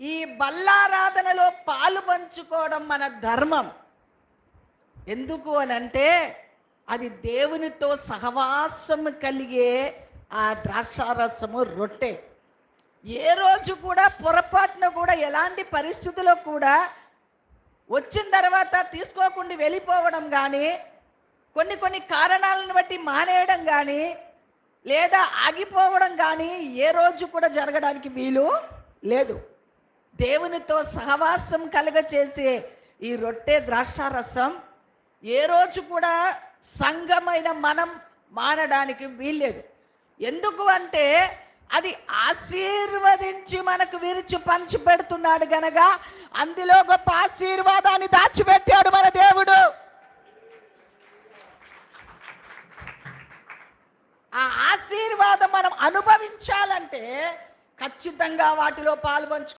ఈ బల్లారాధనలో పాలు పంచుకోవడం మన ధర్మం. ఎందుకు అనంటే అది దేవునితో సహవాసం కలిగే ఆ ద్రాక్షారసము రొట్టె. ఏ రోజు కూడా పొరపాటున కూడా ఎలాంటి పరిస్థితుల్లో కూడా వచ్చిన తర్వాత తీసుకోకుండా వెళ్ళిపోవడం కానీ, కొన్ని కారణాలను బట్టి మానేయడం కానీ, లేదా ఆగిపోవడం కానీ ఏ రోజు కూడా జరగడానికి వీలు లేదు. దేవునితో సహవాసం కలుగచేసే ఈ రొట్టె ద్రాక్షారసం ఏ రోజు కూడా సంఘమైన మనం మానడానికి వీల్లేదు. ఎందుకు అంటే అది ఆశీర్వదించి మనకు విరిచి పంచి పెడుతున్నాడు గనక అందులో గొప్ప ఆశీర్వాదాన్ని దాచిపెట్టాడు మన దేవుడు. ఆ ఆశీర్వాదం మనం అనుభవించాలంటే ఖచ్చితంగా వాటిలో పాల్పంచు